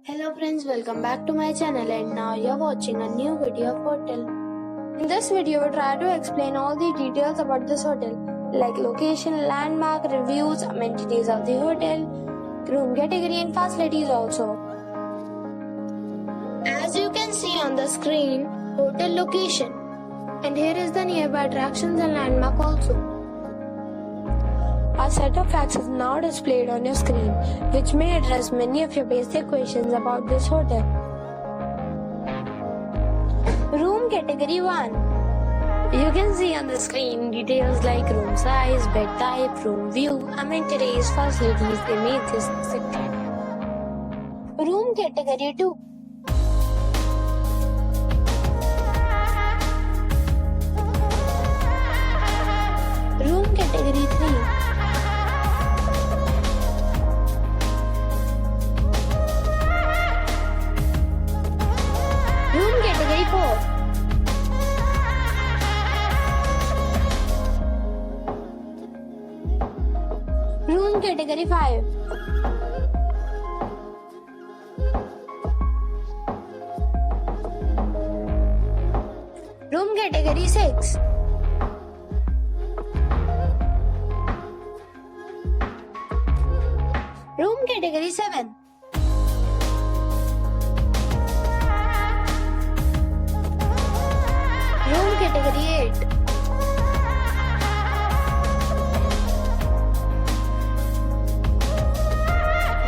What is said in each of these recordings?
Hello friends, welcome back to my channel and now you're watching a new video of hotel. In this video, we try to explain all the details about this hotel like location, landmark, reviews, amenities of the hotel, room category and facilities also. As you can see on the screen, hotel location, and here is the nearby attractions and landmark also. A set of facts is now displayed on your screen, which may address many of your basic questions about this hotel. Room category 1. You can see on the screen details like room size, bed type, room view, amenities, facilities, images, etc. Room category 2. Room category 3. Room category 4. Room category 5. Room category 6. Room category 7. Room category 8.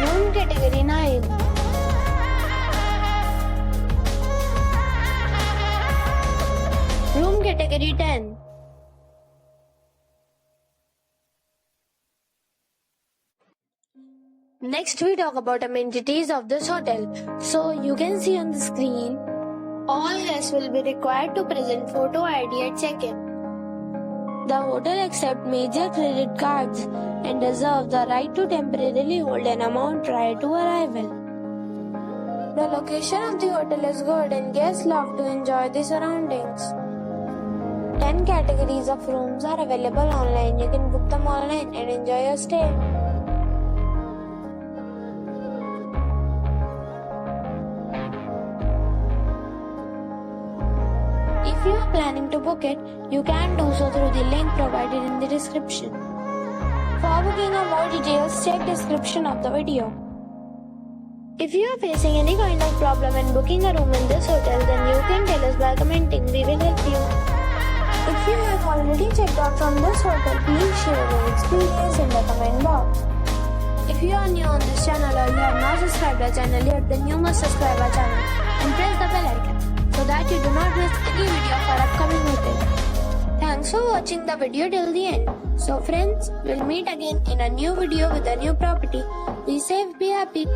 Room category 9. Room category 10. Next we talk about amenities of this hotel. So you can see on the screen, all guests will be required to present photo ID at check-in. The hotel accepts major credit cards and reserves the right to temporarily hold an amount prior to arrival. The location of the hotel is good and guests love to enjoy the surroundings. 10 categories of rooms are available online. You can book them online and enjoy your stay. If you are planning to book it, you can do so through the link provided in the description. For booking or more details, check description of the video. If you are facing any kind of problem in booking a room in this hotel, then you can tell us by commenting. We will help you. If you have already checked out from this hotel, please share your experience in the comment box. If you are new on this channel or you have not subscribed our channel yet, then you must subscribe our channel and press the bell icon so that you do not miss any video of our upcoming hotel. Thanks for watching the video till the end. So friends, we'll meet again in a new video with a new property. Be safe, be happy.